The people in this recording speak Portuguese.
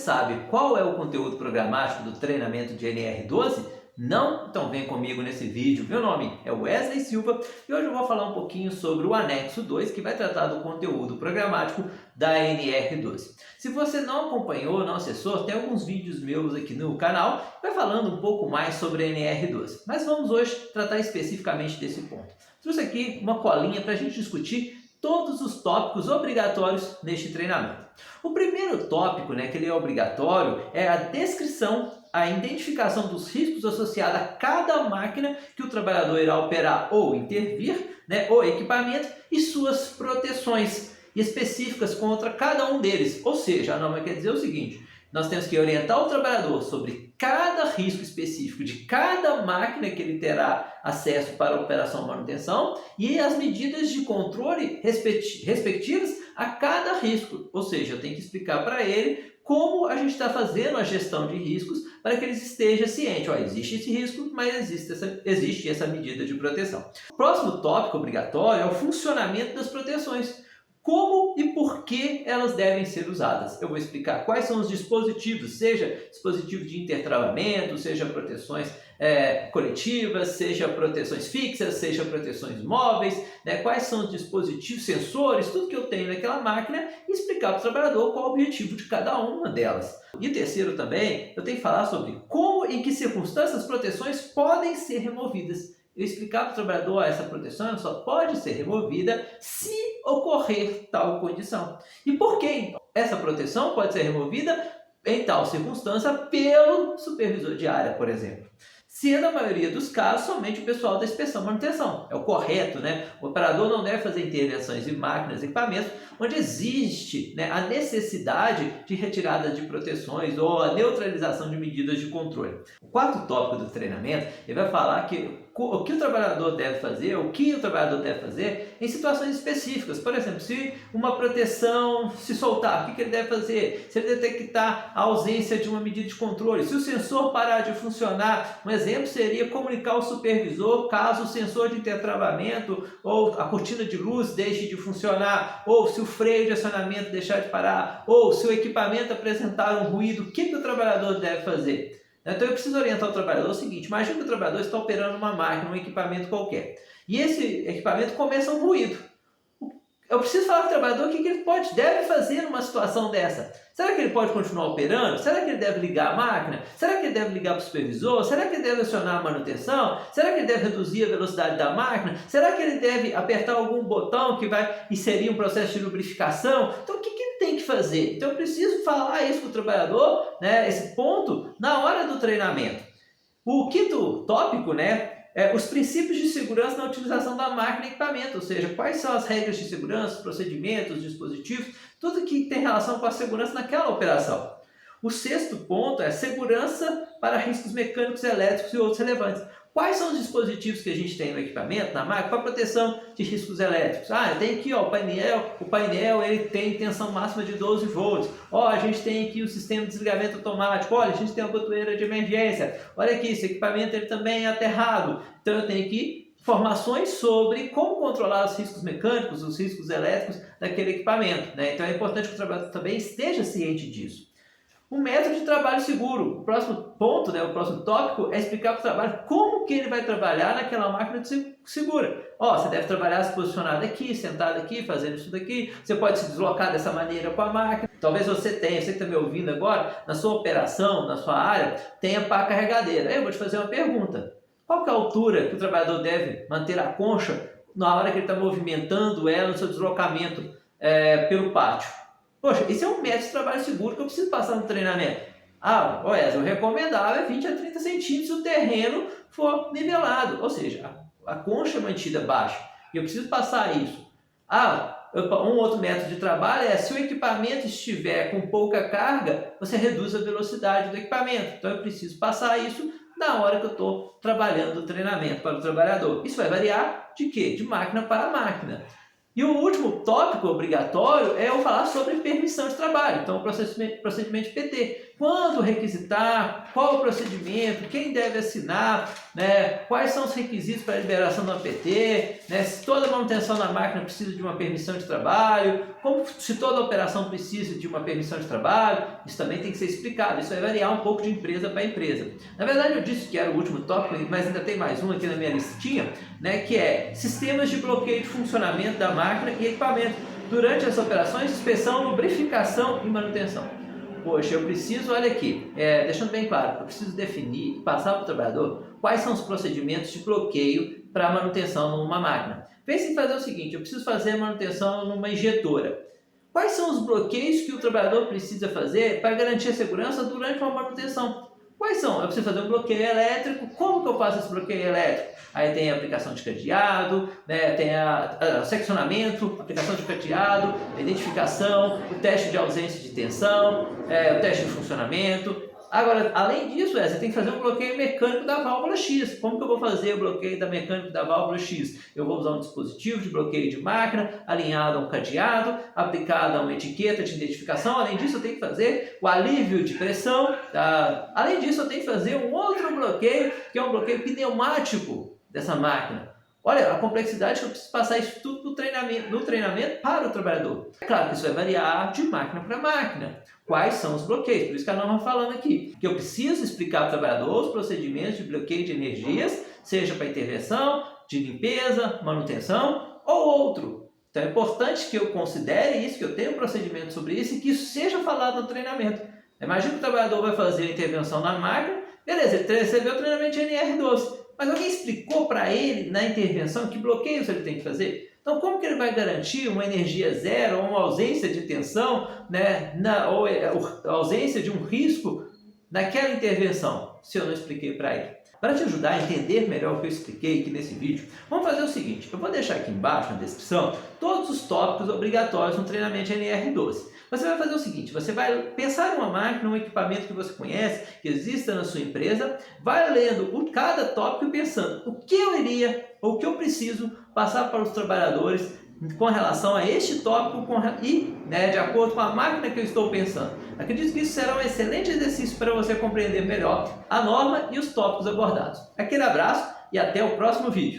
sabe qual é o conteúdo programático do treinamento de NR12? Não? Então vem comigo nesse vídeo. Meu nome é Wesley Silva e hoje eu vou falar um pouquinho sobre o anexo 2, que vai tratar do conteúdo programático da NR12. Se você não acompanhou, não acessou, tem alguns vídeos meus aqui no canal, vai falando um pouco mais sobre a NR12. Mas vamos hoje tratar especificamente desse ponto. Trouxe aqui uma colinha para a gente discutir todos os tópicos obrigatórios neste treinamento. O primeiro tópico, que ele é obrigatório, é a descrição, a identificação dos riscos associados a cada máquina que o trabalhador irá operar ou intervir, o equipamento e suas proteções específicas contra cada um deles. Ou seja, a norma quer dizer o seguinte: nós temos que orientar o trabalhador sobre cada risco específico de cada máquina que ele terá acesso para a operação manutenção e as medidas de controle respectivas a cada risco. Ou seja, eu tenho que explicar para ele como a gente está fazendo a gestão de riscos para que ele esteja ciente. Existe esse risco, mas existe essa medida de proteção. O próximo tópico obrigatório é o funcionamento das proteções. Como e por que elas devem ser usadas? Eu vou explicar quais são os dispositivos, seja dispositivo de intertravamento, seja proteções coletivas, seja proteções fixas, seja proteções móveis, quais são os dispositivos, sensores, tudo que eu tenho naquela máquina e explicar para o trabalhador qual é o objetivo de cada uma delas. E o terceiro também, eu tenho que falar sobre como e em que circunstâncias as proteções podem ser removidas. Eu explicar para o trabalhador, essa proteção só pode ser removida se ocorrer tal condição. E por que essa proteção pode ser removida em tal circunstância pelo supervisor de área, por exemplo? Sendo a maioria dos casos somente o pessoal da inspeção e manutenção. É o correto, O operador não deve fazer intervenções em máquinas e equipamentos onde existe a necessidade de retirada de proteções ou a neutralização de medidas de controle. O quarto tópico do treinamento, ele vai falar que o que o trabalhador deve fazer, em situações específicas. Por exemplo, se uma proteção se soltar, o que ele deve fazer? Se ele detectar a ausência de uma medida de controle, se o sensor parar de funcionar, um exemplo seria comunicar ao supervisor caso o sensor de intertravamento ou a cortina de luz deixe de funcionar, ou se o freio de acionamento deixar de parar, ou se o equipamento apresentar um ruído, o que o trabalhador deve fazer? Então eu preciso orientar o trabalhador o seguinte: imagina que o trabalhador está operando uma máquina, um equipamento qualquer, e esse equipamento começa um ruído. Eu preciso falar para o trabalhador o que ele deve fazer numa situação dessa. Será que ele pode continuar operando? Será que ele deve ligar a máquina? Será que ele deve ligar para o supervisor? Será que ele deve acionar a manutenção? Será que ele deve reduzir a velocidade da máquina? Será que ele deve apertar algum botão que vai inserir um processo de lubrificação? Então o que ele tem que fazer? Então eu preciso falar isso com o trabalhador, esse ponto, na hora do treinamento. O quinto tópico, os princípios de segurança na utilização da máquina e equipamento, ou seja, quais são as regras de segurança, procedimentos, dispositivos, tudo que tem relação com a segurança naquela operação. O sexto ponto é segurança para riscos mecânicos, elétricos e outros relevantes. Quais são os dispositivos que a gente tem no equipamento, na máquina, para proteção de riscos elétricos? Eu tenho aqui o painel ele tem tensão máxima de 12 volts. A gente tem aqui o sistema de desligamento automático. Olha, a gente tem a botoeira de emergência. Olha aqui, esse equipamento ele também é aterrado. Então eu tenho aqui informações sobre como controlar os riscos mecânicos, os riscos elétricos daquele equipamento. Então é importante que o trabalhador também esteja ciente disso. O método de trabalho seguro. O próximo ponto, o próximo tópico é explicar para o trabalho como que ele vai trabalhar naquela máquina segura. Você deve trabalhar se posicionado aqui, sentado aqui, fazendo isso daqui. Você pode se deslocar dessa maneira com a máquina. Talvez você que está me ouvindo agora, na sua operação, na sua área, tenha pá carregadeira. Eu vou te fazer uma pergunta. Qual que é a altura que o trabalhador deve manter a concha na hora que ele está movimentando ela no seu deslocamento pelo pátio? Poxa, esse é um método de trabalho seguro que eu preciso passar no treinamento. O recomendável é 20 a 30 centímetros se o terreno for nivelado, ou seja, a concha é mantida baixa. E eu preciso passar isso. Um outro método de trabalho é se o equipamento estiver com pouca carga, você reduz a velocidade do equipamento. Então eu preciso passar isso na hora que eu estou trabalhando o treinamento para o trabalhador. Isso vai variar de quê? De máquina para máquina. E o último tópico obrigatório é eu falar sobre permissão de trabalho, então o procedimento de PT. Quando requisitar, qual o procedimento, quem deve assinar, né, quais são os requisitos para a liberação de uma PT, né, se toda manutenção na máquina precisa de uma permissão de trabalho, se toda operação precisa de uma permissão de trabalho, isso também tem que ser explicado, isso vai variar um pouco de empresa para empresa. Na verdade eu disse que era o último tópico, mas ainda tem mais um aqui na minha listinha, né, que é sistemas de bloqueio de funcionamento da máquina e equipamento durante as operações de inspeção, lubrificação e manutenção. Poxa, eu preciso, olha aqui, deixando bem claro, eu preciso definir e passar para o trabalhador quais são os procedimentos de bloqueio para a manutenção numa máquina. Pense em fazer o seguinte, eu preciso fazer a manutenção numa injetora. Quais são os bloqueios que o trabalhador precisa fazer para garantir a segurança durante uma manutenção? Quais são? Eu preciso fazer um bloqueio elétrico. Como que eu faço esse bloqueio elétrico? Aí tem a aplicação de cadeado, né? Tem a seccionamento, aplicação de cadeado, a identificação, o teste de ausência de tensão, o teste de funcionamento. Agora, além disso, você tem que fazer um bloqueio mecânico da válvula X. Como que eu vou fazer o bloqueio da mecânica da válvula X? Eu vou usar um dispositivo de bloqueio de máquina, alinhado a um cadeado, aplicado a uma etiqueta de identificação. Além disso, eu tenho que fazer o alívio de pressão. Tá? Além disso, eu tenho que fazer um outro bloqueio, que é um bloqueio pneumático dessa máquina. Olha a complexidade que eu preciso passar isso tudo no treinamento para o trabalhador. É claro que isso vai variar de máquina para máquina. Quais são os bloqueios? Por isso que a norma está falando aqui. Que eu preciso explicar ao trabalhador os procedimentos de bloqueio de energias, seja para intervenção, de limpeza, manutenção ou outro. Então é importante que eu considere isso, que eu tenha um procedimento sobre isso e que isso seja falado no treinamento. Imagina que o trabalhador vai fazer a intervenção na máquina, beleza, ele recebeu o treinamento de NR12. Mas alguém explicou para ele na intervenção que bloqueios ele tem que fazer? Então, como que ele vai garantir uma energia zero ou uma ausência de tensão, né, ou a ausência de um risco naquela intervenção, se eu não expliquei para ele? Para te ajudar a entender melhor o que eu expliquei aqui nesse vídeo, vamos fazer o seguinte, eu vou deixar aqui embaixo na descrição todos os tópicos obrigatórios no treinamento de NR12. Você vai fazer o seguinte, você vai pensar em uma máquina, um equipamento que você conhece, que exista na sua empresa, vai lendo cada tópico e pensando o que eu iria ou o que eu preciso passar para os trabalhadores com relação a este tópico e de acordo com a máquina que eu estou pensando. Acredito que isso será um excelente exercício para você compreender melhor a norma e os tópicos abordados. Aquele abraço e até o próximo vídeo.